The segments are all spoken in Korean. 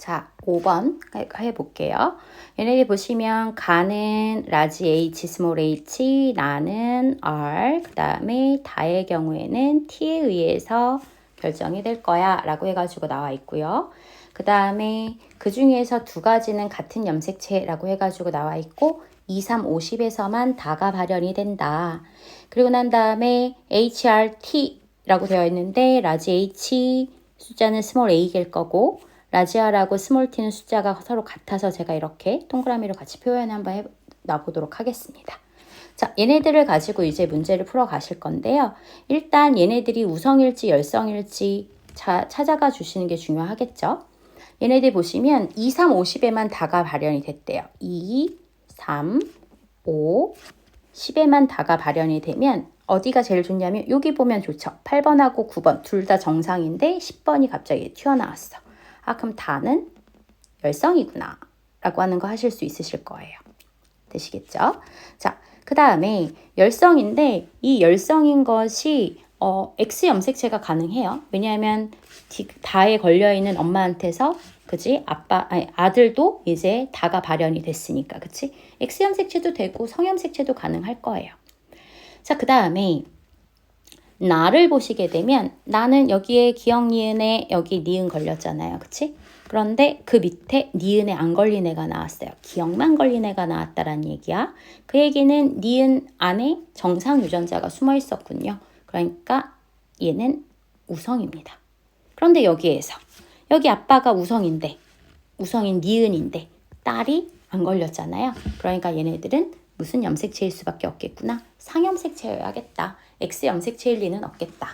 자, 5번 해볼게요. 얘네들 보시면 가는 라지 H, 스몰 h, 나는 R, 그 다음에 다의 경우에는 T에 의해서 결정이 될 거야 라고 해가지고 나와 있고요. 그 다음에 그 중에서 두 가지는 같은 염색체라고 해가지고 나와 있고 2, 3, 50에서만 다가 발현이 된다. 그리고 난 다음에 HRT라고 되어 있는데 라지 H 숫자는 스몰 a일 거고 라지 R하고 스몰 t는 숫자가 서로 같아서 제가 이렇게 동그라미로 같이 표현 한번 놔보도록 하겠습니다. 자, 얘네들을 가지고 이제 문제를 풀어 가실 건데요. 일단 얘네들이 우성일지 열성일지 찾아가 주시는 게 중요하겠죠. 얘네들 보시면 2, 3, 50에만 다가 발현이 됐대요. 2, 3, 5, 10에만 다가 발현이 되면 어디가 제일 좋냐면 여기 보면 좋죠. 8번하고 9번 둘 다 정상인데 10번이 갑자기 튀어나왔어. 아, 그럼 다는 열성이구나 라고 하는 거 하실 수 있으실 거예요. 되시겠죠? 자, 그 다음에 열성인데 이 열성인 것이 X 염색체가 가능해요. 왜냐하면 다에 걸려있는 엄마한테서 그지? 아들도 이제 다가 발현이 됐으니까 그치? X 염색체도 되고 성 염색체도 가능할 거예요. 자, 그 다음에 나를 보시게 되면 나는 여기에 기역 니은에 여기 니은 걸렸잖아요. 그치? 그런데 그 밑에 니은에 안 걸린 애가 나왔어요. 기역만 걸린 애가 나왔다라는 얘기야. 그 얘기는 니은 안에 정상 유전자가 숨어 있었군요. 그러니까 얘는 우성입니다. 그런데 여기에서 여기 아빠가 우성인 니은인데 딸이 안 걸렸잖아요. 그러니까 얘네들은 무슨 염색체일 수밖에 없겠구나. 상염색체여야겠다. X 염색체일 리는 없겠다.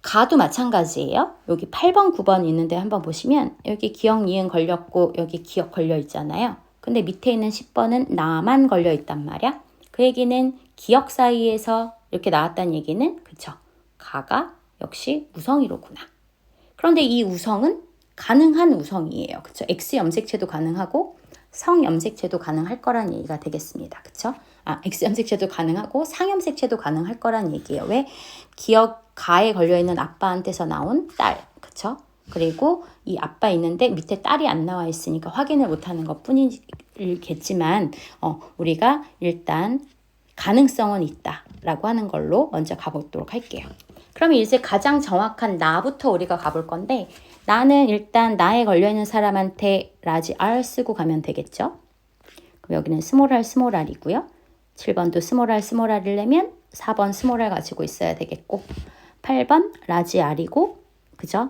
가도 마찬가지예요. 여기 8번, 9번 있는데 한번 보시면 여기 기역, 니은 걸렸고 여기 기역 걸려 있잖아요. 근데 밑에 있는 10번은 나만 걸려 있단 말이야. 그 얘기는 기역 사이에서 이렇게 나왔다는 얘기는 그쵸? 가가 역시 우성이로구나. 그런데 이 우성은 가능한 우성이에요. 그쵸? X 염색체도 가능하고 성 염색체도 가능할 거란 얘기가 되겠습니다. 그쵸? X 염색체도 가능하고 상 염색체도 가능할 거란 얘기예요. 왜? 기억 가에 걸려있는 아빠한테서 나온 딸. 그쵸? 그리고 이 아빠 있는데 밑에 딸이 안 나와 있으니까 확인을 못하는 것 뿐이겠지만 우리가 일단 가능성은 있다라고 하는 걸로 먼저 가보도록 할게요. 그러면 이제 가장 정확한 나부터 우리가 가볼 건데 나는 일단 나에 걸려있는 사람한테 라지 R 쓰고 가면 되겠죠. 그럼 여기는 스몰 r 스몰 r이고요. 7번도 스몰 r 스몰 r이려면 4번 스몰 r 가지고 있어야 되겠고 8번 라지 R이고 그죠?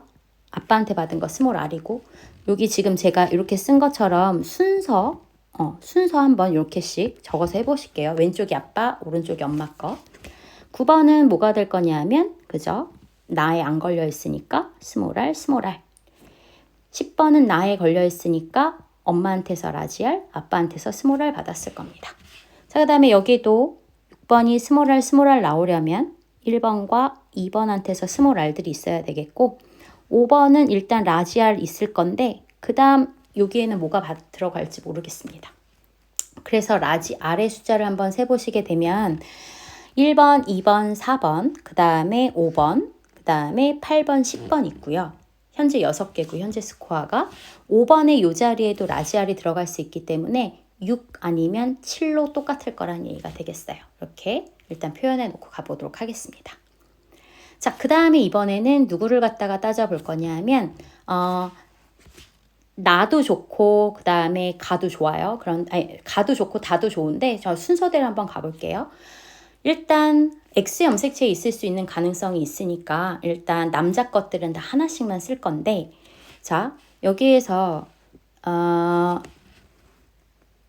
아빠한테 받은 거 스몰 r이고 여기 지금 제가 이렇게 쓴 것처럼 순서 한번 이렇게씩 적어서 해보실게요. 왼쪽이 아빠, 오른쪽이 엄마 거. 9번은 뭐가 될 거냐면 그죠? 나에 안 걸려 있으니까 스몰 r 스몰 r. 10번은 나에 걸려 있으니까 엄마한테서 라지 R, 아빠한테서 스몰 r 받았을 겁니다. 자, 그 다음에 여기도 6번이 스몰 r 나오려면 1번과 2번한테서 스몰 r들이 있어야 되겠고 5번은 일단 라지 R 있을 건데 그 다음 여기에는 뭐가 들어갈지 모르겠습니다. 그래서 라지 R의 숫자를 한번 세보시게 되면 1번, 2번, 4번, 그 다음에 5번, 그 다음에 8번, 10번 있고요. 현재 6개고 현재 스코어가 5번의 이 자리에도 라지 R이 들어갈 수 있기 때문에 6 아니면 7로 똑같을 거란 얘기가 되겠어요. 이렇게 일단 표현해 놓고 가보도록 하겠습니다. 자, 그 다음에 이번에는 누구를 갖다가 따져볼 거냐 하면 나도 좋고 그 다음에 가도 좋아요. 가도 좋고 다도 좋은데 저 순서대로 한번 가볼게요. 일단 X 염색체에 있을 수 있는 가능성이 있으니까 일단 남자 것들은 다 하나씩만 쓸 건데 자 여기에서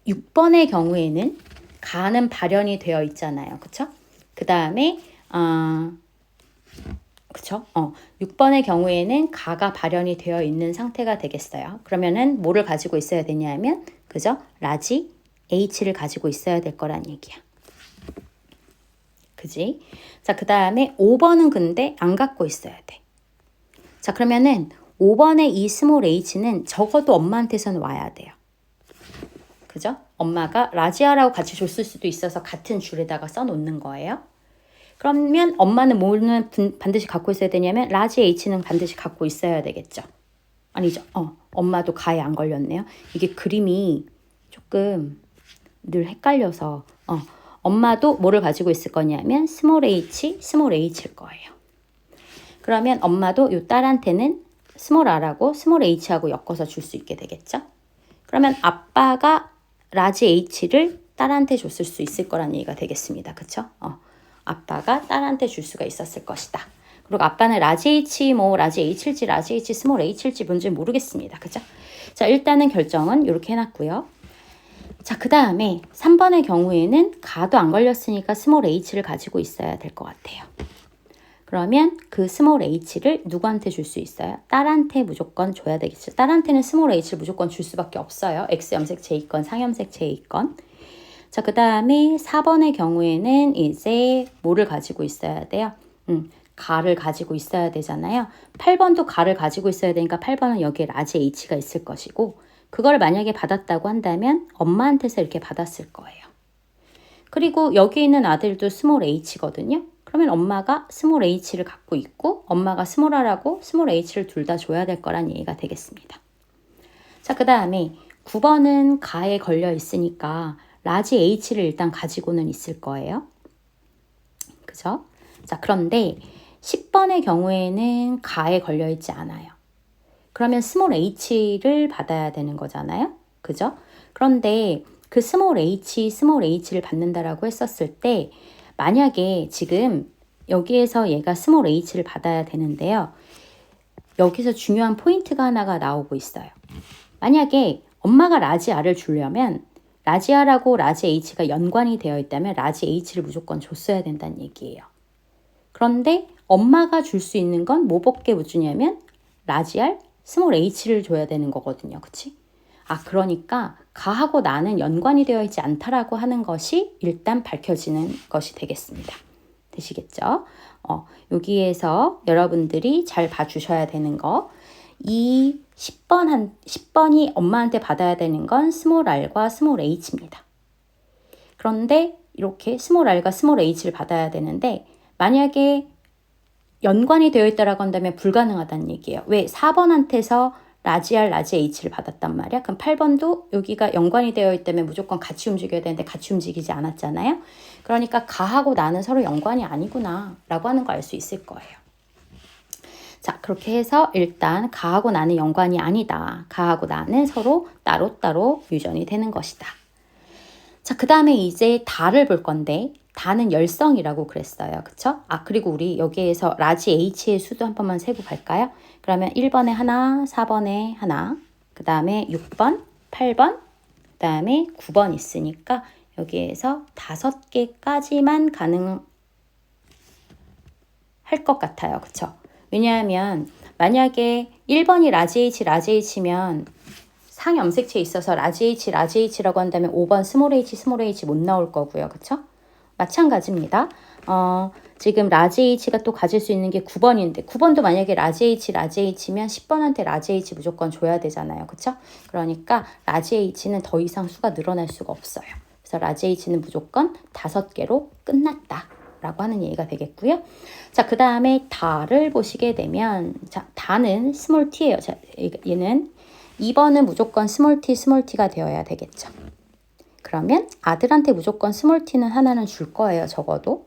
6번의 경우에는 가는 발현이 되어 있잖아요. 그쵸? 그 다음에 그쵸? 6번의 경우에는 가가 발현이 되어 있는 상태가 되겠어요. 그러면은 뭐를 가지고 있어야 되냐면 그죠? 라지 H를 가지고 있어야 될 거란 얘기야. 그지? 자, 그 다음에 5번은 근데 안 갖고 있어야 돼. 자, 그러면은 5번의 이 스몰 h는 적어도 엄마한테서는 와야 돼요. 그죠? 엄마가 라지아라고 같이 줬을 수도 있어서 같은 줄에다가 써놓는 거예요. 그러면 엄마는 뭐는 반드시 갖고 있어야 되냐면 라지 h는 반드시 갖고 있어야 되겠죠. 아니죠. 엄마도 가에 안 걸렸네요. 이게 그림이 조금 늘 헷갈려서 엄마도 뭐를 가지고 있을 거냐면 스몰 h, 스몰 h일 거예요. 그러면 엄마도 요 딸한테는 스몰 r하고 스몰 h하고 엮어서 줄 수 있게 되겠죠. 그러면 아빠가 라지 h를 딸한테 줬을 수 있을 거란 얘기가 되겠습니다. 그쵸? 아빠가 딸한테 줄 수가 있었을 것이다. 그리고 아빠는 라지 h, 라지 h일지 라지 h 스몰 h일지 뭔지 모르겠습니다. 그죠? 자, 일단은 결정은 이렇게 해놨고요. 자, 그 다음에 3번의 경우에는 가도 안 걸렸으니까 스몰 h를 가지고 있어야 될 것 같아요. 그러면 그 스몰 h를 누구한테 줄 수 있어요? 딸한테 무조건 줘야 되겠죠. 딸한테는 스몰 h를 무조건 줄 수밖에 없어요. X염색체 있건 상염색체 있건. 자, 그 다음에 4번의 경우에는 이제 뭐를 가지고 있어야 돼요? 가를 가지고 있어야 되잖아요. 8번도 가를 가지고 있어야 되니까 8번은 여기에 라지 h가 있을 것이고, 그걸 만약에 받았다고 한다면 엄마한테서 이렇게 받았을 거예요. 그리고 여기 있는 아들도 스몰 h거든요. 그러면 엄마가 스몰 h를 갖고 있고 엄마가 스몰 r하고 스몰 h를 둘 다 줘야 될 거란 얘기가 되겠습니다. 자, 그 다음에 9번은 가에 걸려 있으니까 라지 h를 일단 가지고는 있을 거예요. 그죠? 자, 그런데 10번의 경우에는 가에 걸려 있지 않아요. 그러면 스몰 h를 받아야 되는 거잖아요. 그죠? 그런데 그 스몰 h를 받는다라고 했었을 때 만약에 지금 여기에서 얘가 스몰 h를 받아야 되는데요. 여기서 중요한 포인트가 하나가 나오고 있어요. 만약에 엄마가 라지 r을 주려면 라지 r하고 라지 h가 연관이 되어 있다면 라지 h를 무조건 줬어야 된다는 얘기예요. 그런데 엄마가 줄 수 있는 건 뭐밖에 못 주냐면 라지 r, 스몰 h를 줘야 되는 거거든요. 그치? 그러니까 가하고 나는 연관이 되어 있지 않다라고 하는 것이 일단 밝혀지는 것이 되겠습니다. 되시겠죠? 여기에서 여러분들이 잘 봐주셔야 되는 거. 이 10번이 엄마한테 받아야 되는 건 스몰 r과 스몰 h입니다. 그런데 이렇게 스몰 r과 스몰 h를 받아야 되는데 만약에 연관이 되어 있다라고 한다면 불가능하다는 얘기예요. 왜? 4번한테서 라지 r, 라지 h를 받았단 말이야. 그럼 8번도 여기가 연관이 되어 있다면 무조건 같이 움직여야 되는데 같이 움직이지 않았잖아요. 그러니까 가하고 나는 서로 연관이 아니구나 라고 하는 거 알 수 있을 거예요. 자, 그렇게 해서 일단 가하고 나는 연관이 아니다. 가하고 나는 서로 따로따로 유전이 되는 것이다. 자, 그 다음에 이제 다를 볼 건데 다는 열성이라고 그랬어요. 그쵸? 그리고 우리 여기에서 라지 h의 수도 한 번만 세고 갈까요? 그러면 1번에 하나, 4번에 하나, 그 다음에 6번, 8번, 그 다음에 9번 있으니까 여기에서 5개까지만 가능할 것 같아요. 그쵸? 왜냐하면 만약에 1번이 라지 H면 상염색체에 있어서 라지 H라고 한다면 5번 스몰 h 못 나올 거고요. 그쵸? 마찬가지입니다. 지금 라지 H가 또 가질 수 있는 게 9번인데 9번도 만약에 라지 H면 10번한테 라지 H 무조건 줘야 되잖아요. 그쵸? 그러니까 라지 H는 더 이상 수가 늘어날 수가 없어요. 그래서 라지 H는 무조건 5개로 끝났다 라고 하는 얘기가 되겠고요. 자, 그 다음에 다를 보시게 되면 자, 다는 스몰 t예요. 자, 얘는 2번은 무조건 스몰 t가 되어야 되겠죠. 그러면 아들한테 무조건 스몰 t는 하나는 줄 거예요. 적어도.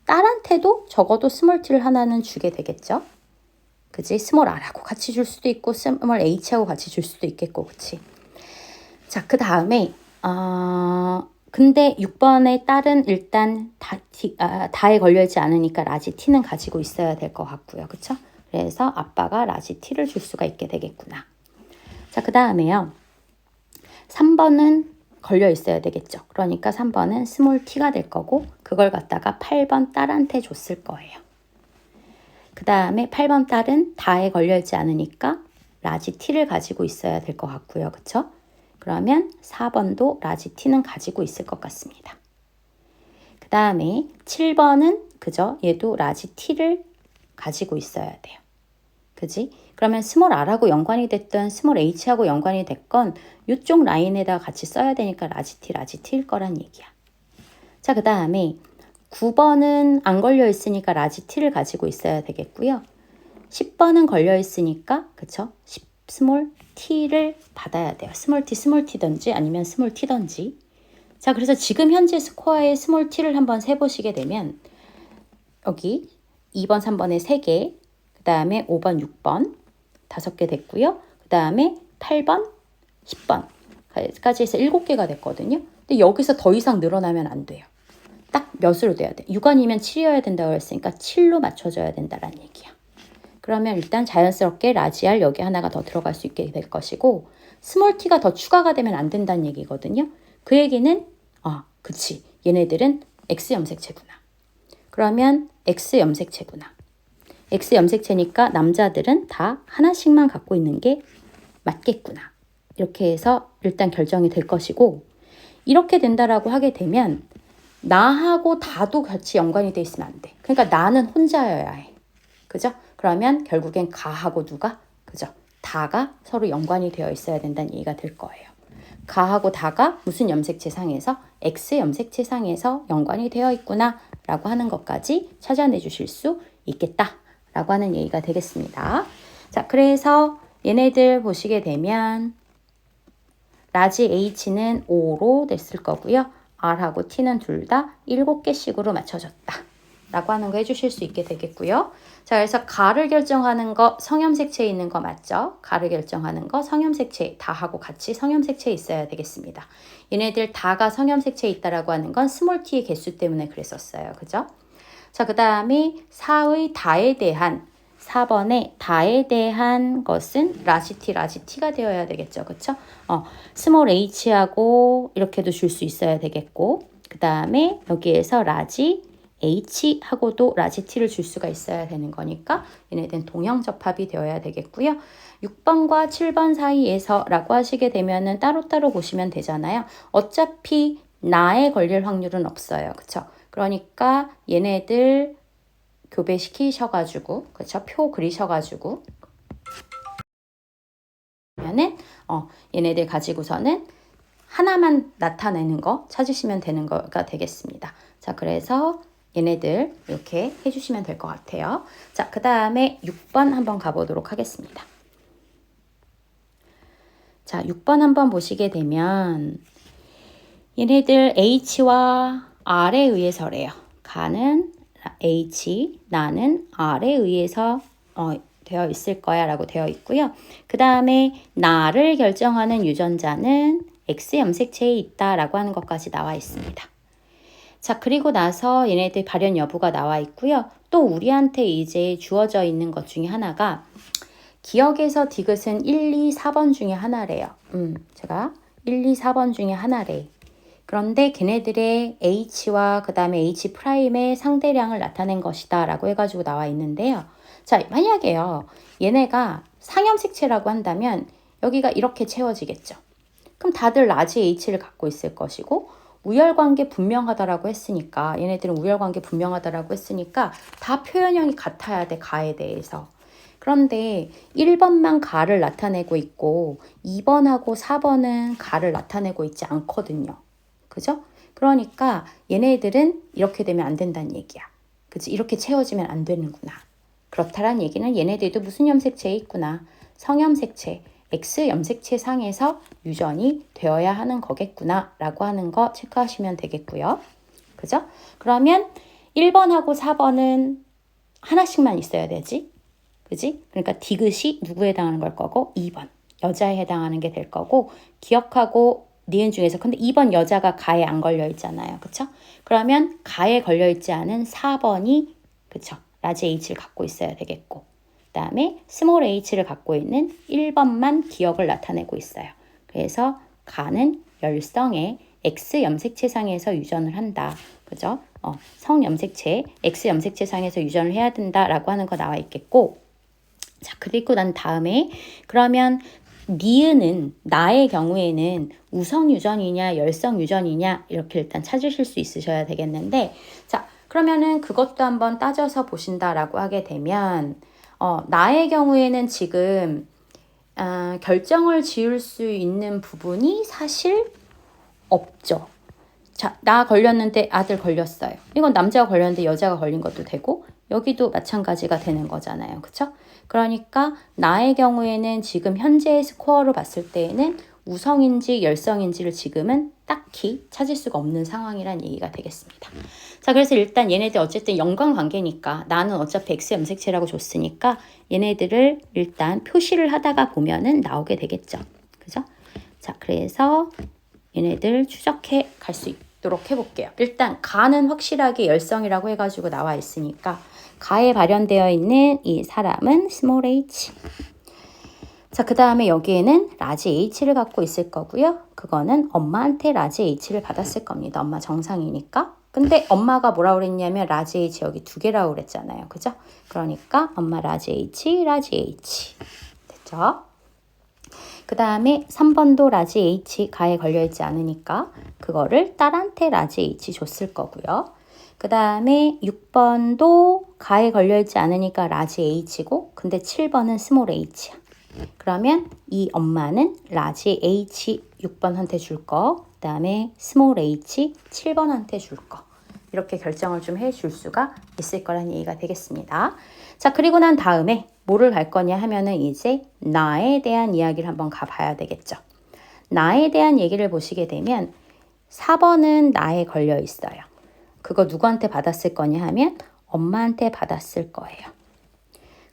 딸한테도 적어도 스몰 t를 하나는 주게 되겠죠. 그지? 스몰 r하고 같이 줄 수도 있고 스몰 h하고 같이 줄 수도 있겠고. 그치? 자, 그 다음에 근데 6번의 딸은 일단 다에 걸려있지 않으니까 라지 t는 가지고 있어야 될 것 같고요. 그쵸? 그래서 아빠가 라지 t를 줄 수가 있게 되겠구나. 자, 그 다음에요. 3번은 걸려 있어야 되겠죠. 그러니까 3번은 스몰 t가 될 거고 그걸 갖다가 8번 딸한테 줬을 거예요. 그 다음에 8번 딸은 다에 걸려있지 않으니까 라지 t를 가지고 있어야 될 것 같고요. 그쵸? 그러면 4번도 라지 t는 가지고 있을 것 같습니다. 그 다음에 7번은 그죠? 얘도 라지 t를 가지고 있어야 돼요. 그지? 그러면 스몰 r하고 연관이 됐던 스몰 h하고 연관이 됐건 이쪽 라인에다 같이 써야 되니까 라지 t일 거란 얘기야. 자, 그 다음에 9번은 안 걸려 있으니까 라지 t를 가지고 있어야 되겠고요. 10번은 걸려 있으니까 그쵸? 스몰 t를 받아야 돼요. 스몰 t든지 아니면 스몰 t든지. 자, 그래서 지금 현재 스코어의 스몰 t를 한번 세보시게 되면 여기 2번, 3번에 3개, 그 다음에 5번, 6번 5개 됐고요. 그 다음에 8번, 10번까지 해서 7개가 됐거든요. 근데 여기서 더 이상 늘어나면 안 돼요. 딱 몇으로 돼야 돼? 6원이면 7이어야 된다고 했으니까 7로 맞춰줘야 된다는 얘기야. 그러면 일단 자연스럽게 라지 R 여기 하나가 더 들어갈 수 있게 될 것이고 스몰 t가 더 추가가 되면 안 된다는 얘기거든요. 그 얘기는 그치. 얘네들은 X 염색체구나. 그러면 X 염색체구나. X 염색체니까 남자들은 다 하나씩만 갖고 있는 게 맞겠구나. 이렇게 해서 일단 결정이 될 것이고 이렇게 된다라고 하게 되면 나하고 다도 같이 연관이 돼 있으면 안 돼. 그러니까 나는 혼자여야 해. 그죠? 그러면 결국엔 가하고 누가? 그죠? 다가 서로 연관이 되어 있어야 된다는 얘기가 될 거예요. 가하고 다가 무슨 염색체상에서? X 염색체상에서 연관이 되어 있구나 라고 하는 것까지 찾아내 주실 수 있겠다 라고 하는 얘기가 되겠습니다. 자, 그래서 얘네들 보시게 되면 라지 H는 5로 됐을 거고요. R하고 T는 둘 다 7개씩으로 맞춰졌다 라고 하는 거 해주실 수 있게 되겠고요. 자, 그래서 가를 결정하는 거 성염색체에 있는 거 맞죠? 가를 결정하는 거 성염색체 다하고 같이 성염색체에 있어야 되겠습니다. 얘네들 다가 성염색체에 있다라고 하는 건 스몰 t의 개수 때문에 그랬었어요. 그죠? 자, 그 다음에 4의 다에 대한 4번의 다에 대한 것은 라지 T가 되어야 되겠죠. 그쵸? 스몰 h하고 이렇게도 줄 수 있어야 되겠고 그 다음에 여기에서 라지 H하고도 라지 T를 줄 수가 있어야 되는 거니까 얘네들은 동형 접합이 되어야 되겠고요. 6번과 7번 사이에서 라고 하시게 되면은 따로따로 보시면 되잖아요. 어차피 나에 걸릴 확률은 없어요. 그쵸? 그러니까 얘네들 교배시키셔가지고 그쵸? 표 그리셔가지고 그러면은 얘네들 가지고서는 하나만 나타내는 거 찾으시면 되는 거가 되겠습니다. 자, 그래서 얘네들 이렇게 해주시면 될 것 같아요. 자, 그 다음에 6번 한번 가보도록 하겠습니다. 자, 6번 한번 보시게 되면 얘네들 H와 R에 의해서래요. 가는 H, 나는 R에 의해서 되어 있을 거야 라고 되어 있고요. 그 다음에 나를 결정하는 유전자는 X 염색체에 있다 라고 하는 것까지 나와 있습니다. 자, 그리고 나서 얘네들 발현 여부가 나와 있고요. 또 우리한테 이제 주어져 있는 것 중에 하나가 기억에서 디귿은 1, 2, 4번 중에 하나래요. 제가 1, 2, 4번 중에 하나래. 그런데 걔네들의 H와 그 다음에 H'의 상대량을 나타낸 것이다 라고 해가지고 나와 있는데요. 자, 만약에요. 얘네가 상염색체라고 한다면 여기가 이렇게 채워지겠죠. 그럼 다들 라지 H를 갖고 있을 것이고 우열관계 분명하다라고 했으니까 얘네들은 우열관계 분명하다라고 했으니까 다 표현형이 같아야 돼. 가에 대해서. 그런데 1번만 가를 나타내고 있고 2번하고 4번은 가를 나타내고 있지 않거든요. 그죠? 그러니까 얘네들은 이렇게 되면 안 된다는 얘기야. 그치? 이렇게 채워지면 안 되는구나. 그렇다란 얘기는 얘네들도 무슨 염색체에 있구나. 성염색체, X 염색체 상에서 유전이 되어야 하는 거겠구나 라고 하는 거 체크하시면 되겠고요. 그죠? 그러면 1번하고 4번은 하나씩만 있어야 되지. 그지? 그러니까 디귿이 누구에 해당하는 걸 거고 2번 여자에 해당하는 게 될 거고 기억하고 니은 중에서 근데 2번 여자가 가에 안 걸려 있잖아요. 그쵸? 그러면 가에 걸려 있지 않은 4번이 그쵸? 라지 H를 갖고 있어야 되겠고 그 다음에 스몰 h를 갖고 있는 1번만 기억을 나타내고 있어요. 그래서 가는 열성의 X 염색체상에서 유전을 한다. 그죠? 성염색체, X 염색체상에서 유전을 해야 된다라고 하는 거 나와 있겠고 자, 그리고 난 다음에 그러면 니은은 나의 경우에는 우성 유전이냐 열성 유전이냐 이렇게 일단 찾으실 수 있으셔야 되겠는데 자, 그러면은 그것도 한번 따져서 보신다라고 하게 되면 나의 경우에는 지금 결정을 지을 수 있는 부분이 사실 없죠. 자, 나 걸렸는데 아들 걸렸어요. 이건 남자가 걸렸는데 여자가 걸린 것도 되고 여기도 마찬가지가 되는 거잖아요. 그쵸? 그러니까 나의 경우에는 지금 현재의 스코어로 봤을 때에는 우성인지 열성인지를 지금은 딱히 찾을 수가 없는 상황이란 얘기가 되겠습니다. 자, 그래서 일단 얘네들 어쨌든 연관관계니까 나는 어차피 X 염색체라고 줬으니까 얘네들을 일단 표시를 하다가 보면은 나오게 되겠죠. 그죠? 자, 그래서 얘네들 추적해 갈 수 있도록 해볼게요. 일단 가는 확실하게 열성이라고 해가지고 나와 있으니까 가에 발현되어 있는 이 사람은 스몰 h. 자, 그 다음에 여기에는 라지 h를 갖고 있을 거고요. 그거는 엄마한테 라지 h를 받았을 겁니다. 엄마 정상이니까. 근데 엄마가 뭐라고 그랬냐면 라지 h 여기 2개라고 그랬잖아요. 그죠? 그러니까 엄마 라지 h, 라지 h. 됐죠? 그 다음에 3번도 라지 H 가에 걸려있지 않으니까 그거를 딸한테 라지 H 줬을 거고요. 그 다음에 6번도 가에 걸려있지 않으니까 라지 H고 근데 7번은 스몰 h야. 그러면 이 엄마는 라지 H 6번한테 줄 거, 그 다음에 스몰 h 7번한테 줄 거. 이렇게 결정을 좀 해줄 수가 있을 거라는 얘기가 되겠습니다. 자, 그리고 난 다음에 뭐를 갈 거냐 하면은 이제 나에 대한 이야기를 한번 가봐야 되겠죠. 나에 대한 얘기를 보시게 되면 4번은 나에 걸려 있어요. 그거 누구한테 받았을 거냐 하면 엄마한테 받았을 거예요.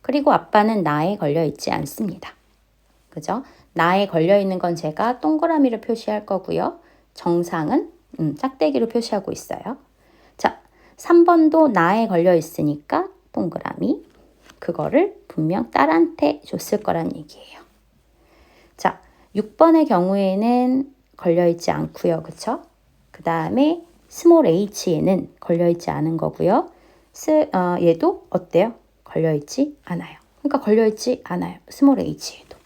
그리고 아빠는 나에 걸려 있지 않습니다. 그죠? 나에 걸려 있는 건 제가 동그라미로 표시할 거고요. 정상은 짝대기로 표시하고 있어요. 자, 3번도 나에 걸려 있으니까 동그라미. 그거를 분명 딸한테 줬을 거란 얘기예요. 자, 6번의 경우에는 걸려있지 않고요. 그쵸? 그 다음에 스몰 h에는 걸려있지 않은 거고요. 얘도 어때요? 걸려있지 않아요. 그러니까 걸려있지 않아요. 스몰 h에도.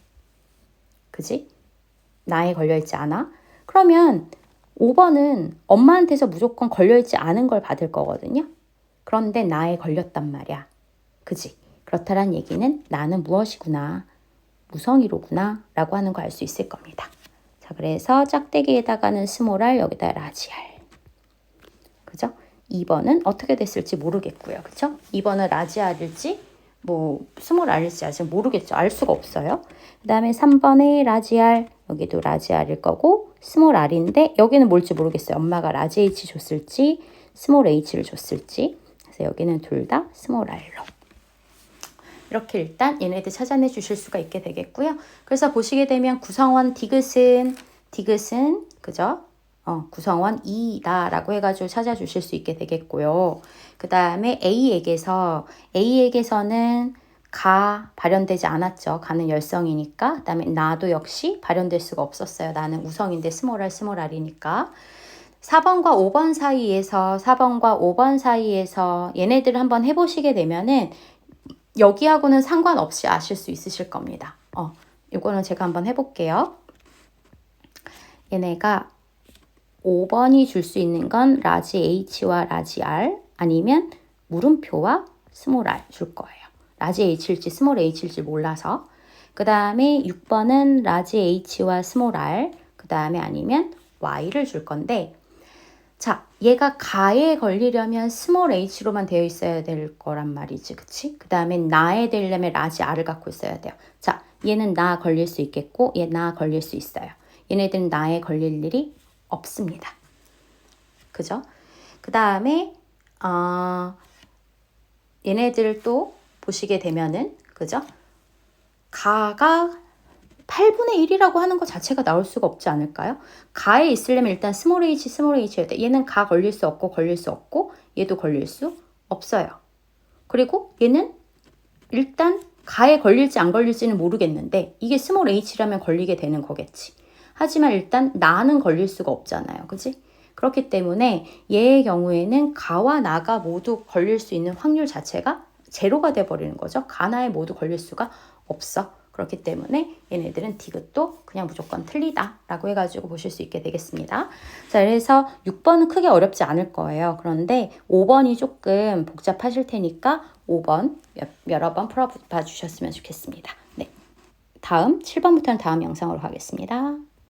그지? 나에 걸려있지 않아? 그러면 5번은 엄마한테서 무조건 걸려있지 않은 걸 받을 거거든요. 그런데 나에 걸렸단 말이야. 그지? 그렇다란 얘기는 나는 무엇이구나, 무성이로구나 라고 하는 거 알 수 있을 겁니다. 자, 그래서 짝대기에다가는 스몰 r, 여기다 라지 r. 그죠? 2번은 어떻게 됐을지 모르겠고요. 그죠? 2번은 라지 r일지 뭐 스몰 r일지 아직 모르겠죠. 알 수가 없어요. 그 다음에 3번에 라지 r, 여기도 라지 r일 거고 스몰 r인데 여기는 뭘지 모르겠어요. 엄마가 라지 h 줬을지 스몰 h를 줬을지. 그래서 여기는 둘 다 스몰 r로. 이렇게 일단 얘네들 찾아내 주실 수가 있게 되겠고요. 그래서 보시게 되면 구성원 디귿은 그죠? 구성원 2다 라고 해가지고 찾아주실 수 있게 되겠고요. 그 다음에 A에게서는 가 발현되지 않았죠. 가는 열성이니까. 그 다음에 나도 역시 발현될 수가 없었어요. 나는 우성인데 스몰 r이니까. 4번과 5번 사이에서 얘네들을 한번 해보시게 되면은 여기하고는 상관없이 아실 수 있으실 겁니다. 이거는 제가 한번 해볼게요. 얘네가 5번이 줄 수 있는 건 라지 H와 라지 R 아니면 물음표와 스몰 r 줄 거예요. 라지 H일지 스몰 h일지 몰라서. 그 다음에 6번은 라지 H와 스몰 r, 그 다음에 아니면 Y를 줄 건데, 자, 얘가 가에 걸리려면 스몰 h로만 되어 있어야 될 거란 말이지. 그치? 그 다음에 나에 되려면 라지 r을 갖고 있어야 돼요. 자, 얘는 나 걸릴 수 있겠고 얘 나 걸릴 수 있어요. 얘네들은 나에 걸릴 일이 없습니다. 그죠? 그 다음에 얘네들을 또 보시게 되면은 그죠? 가가 8분의 1이라고 하는 것 자체가 나올 수가 없지 않을까요? 가에 있으려면 일단 스몰 h여야 돼. 얘는 가 걸릴 수 없고 얘도 걸릴 수 없어요. 그리고 얘는 일단 가에 걸릴지 안 걸릴지는 모르겠는데 이게 스몰 h라면 걸리게 되는 거겠지. 하지만 일단 나는 걸릴 수가 없잖아요. 그지? 그렇기 때문에 얘의 경우에는 가와 나가 모두 걸릴 수 있는 확률 자체가 제로가 돼버리는 거죠. 가나에 모두 걸릴 수가 없어. 그렇기 때문에 얘네들은 디귿도 그냥 무조건 틀리다 라고 해가지고 보실 수 있게 되겠습니다. 자, 그래서 6번은 크게 어렵지 않을 거예요. 그런데 5번이 조금 복잡하실 테니까 5번 여러 번 풀어봐 주셨으면 좋겠습니다. 네, 다음 7번부터는 다음 영상으로 가겠습니다.